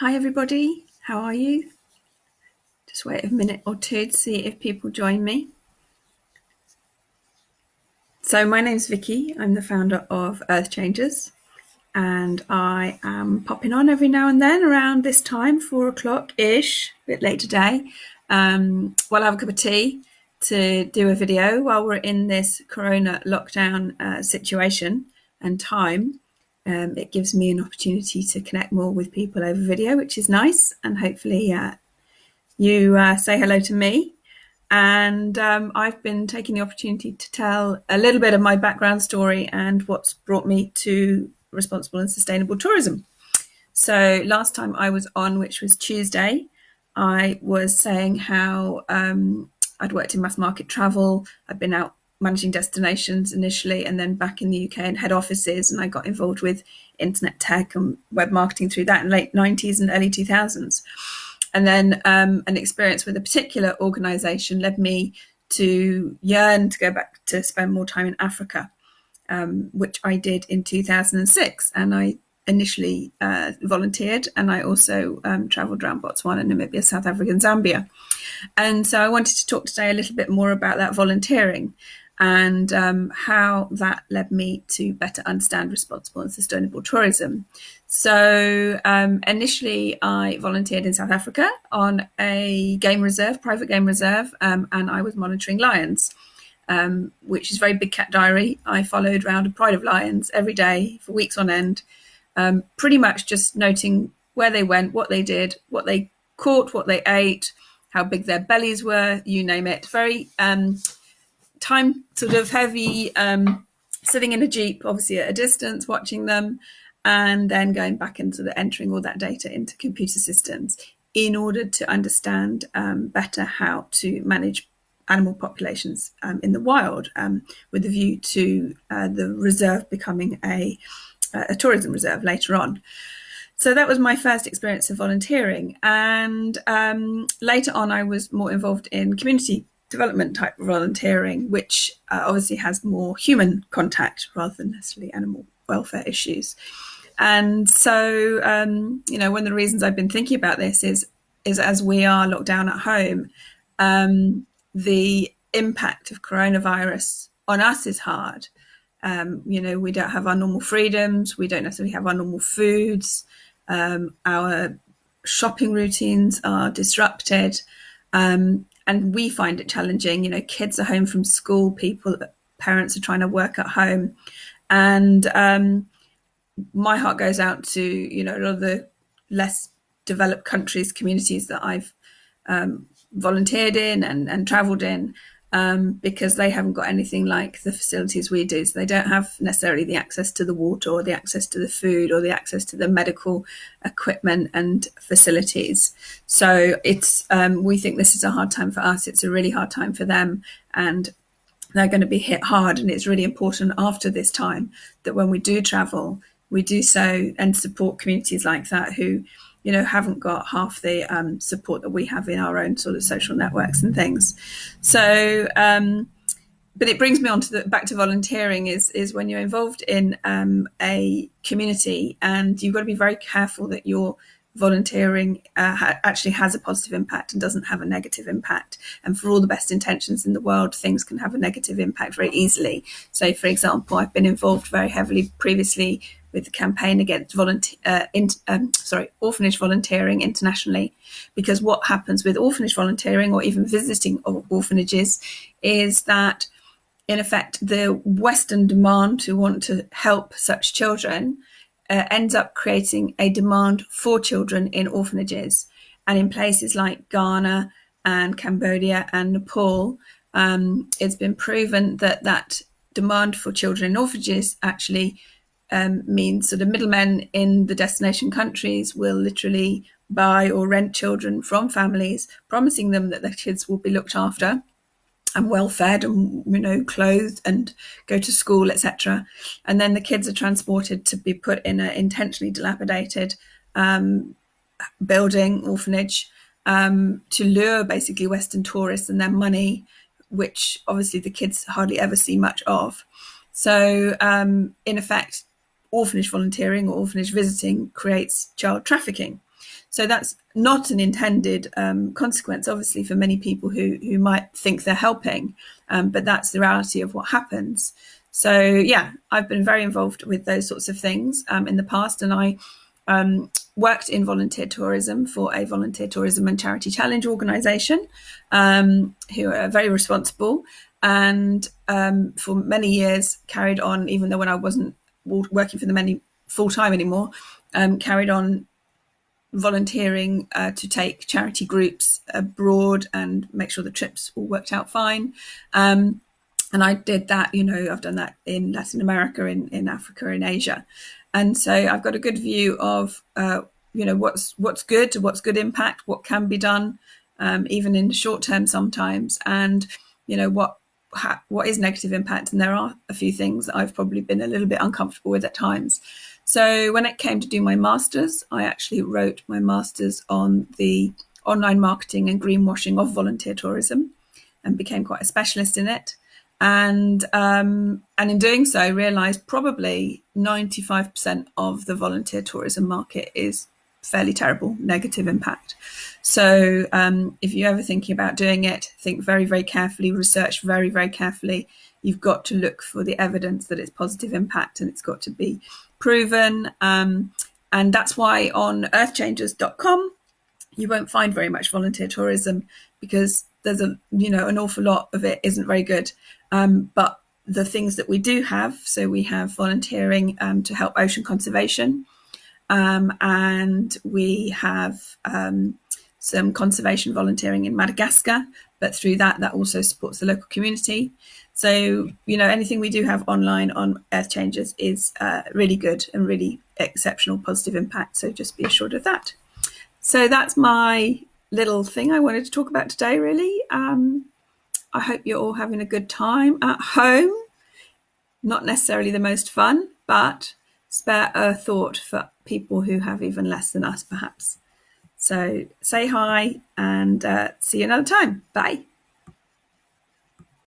Hi everybody, how are you? Just wait a minute or two to see if people join me. So my name's Vicky, I'm the founder of Earth Changers, and I am popping on every now and then around this time, 4 o'clock-ish, a bit late today, while I have a cup of tea to do a video while we're in this corona lockdown situation and time. It gives me an opportunity to connect more with people over video, which is nice, and hopefully you say hello to me. And I've been taking the opportunity to tell a little bit of my background story and what's brought me to responsible and sustainable tourism. So last time I was on, which was Tuesday, I was saying how I'd worked in mass market travel. I'd been out managing destinations initially and then back in the UK in head offices. And I got involved with internet tech and web marketing through that in the late 90s and early 2000s. And then an experience with a particular organisation led me to yearn to go back to spend more time in Africa, which I did in 2006. And I initially volunteered, and I also travelled around Botswana, Namibia, South Africa, and Zambia. And so I wanted to talk today a little bit more about that volunteering and how that led me to better understand responsible and sustainable tourism. So initially I volunteered in South Africa on a game reserve, private game reserve, and I was monitoring lions, which is very big cat diary. I followed around a pride of lions every day for weeks on end, pretty much just noting where they went, what they did, what they caught, what they ate, how big their bellies were, you name it. Very time sort of heavy, sitting in a jeep, obviously at a distance, watching them, and then going back and sort of entering all that data into computer systems in order to understand better how to manage animal populations in the wild, with a view to the reserve becoming a tourism reserve later on. So that was my first experience of volunteering. And later on, I was more involved in community development type volunteering, which obviously has more human contact rather than necessarily animal welfare issues. And so, one of the reasons I've been thinking about this is as we are locked down at home, the impact of coronavirus on us is hard. We don't have our normal freedoms. We don't necessarily have our normal foods. Our shopping routines are disrupted. And we find it challenging. Kids are home from school, parents are trying to work at home. And my heart goes out to, a lot of the less developed countries, communities that I've volunteered in and travelled in, because they haven't got anything like the facilities we do. So they don't have necessarily the access to the water or the access to the food or the access to the medical equipment and facilities. So it's we think this is a hard time for us. It's a really hard time for them, and they're going to be hit hard. And it's really important after this time that when we do travel, we do so and support communities like that who haven't got half the support that we have in our own sort of social networks and things. So, but it brings me on to back to volunteering is when you're involved in a community, and you've got to be very careful that your volunteering actually has a positive impact and doesn't have a negative impact. And for all the best intentions in the world, things can have a negative impact very easily. So, for example, I've been involved very heavily previously with the campaign against orphanage volunteering internationally, because what happens with orphanage volunteering or even visiting orphanages is that, in effect, the Western demand to want to help such children ends up creating a demand for children in orphanages. And in places like Ghana and Cambodia and Nepal, it's been proven that demand for children in orphanages actually means sort of middlemen in the destination countries will literally buy or rent children from families, promising them that their kids will be looked after and well fed and clothed and go to school, etc. And then the kids are transported to be put in an intentionally dilapidated building, orphanage, to lure basically Western tourists and their money, which obviously the kids hardly ever see much of. So in effect, orphanage volunteering or orphanage visiting creates child trafficking. So that's not an intended consequence, obviously, for many people who might think they're helping, but that's the reality of what happens. So yeah, I've been very involved with those sorts of things in the past, and I worked in volunteer tourism for a volunteer tourism and charity challenge organisation, who are very responsible, and for many years carried on, even though when I wasn't working for them any full time anymore, carried on volunteering to take charity groups abroad and make sure the trips all worked out fine. And I did that, I've done that in Latin America, in Africa, in Asia. And so I've got a good view of, what's good impact, what can be done, even in the short term sometimes, and, what is negative impact. And there are a few things that I've probably been a little bit uncomfortable with at times. So when it came to do my master's, I actually wrote my master's on the online marketing and greenwashing of volunteer tourism, and became quite a specialist in it. And in doing so, realised probably 95% of the volunteer tourism market is fairly terrible, negative impact. So if you're ever thinking about doing it, think very, very carefully, research very, very carefully. You've got to look for the evidence that it's positive impact, and it's got to be proven. And that's why on earthchangers.com, you won't find very much volunteer tourism, because there's an awful lot of it isn't very good. But the things that we do have, so we have volunteering to help ocean conservation, and we have some conservation volunteering in Madagascar, but through that also supports the local community. So, anything we do have online on Earth Changers is really good and really exceptional positive impact. So just be assured of that. So that's my little thing I wanted to talk about today, really. I hope you're all having a good time at home. Not necessarily the most fun, but spare a thought for people who have even less than us, perhaps. So say hi, and see you another time. Bye.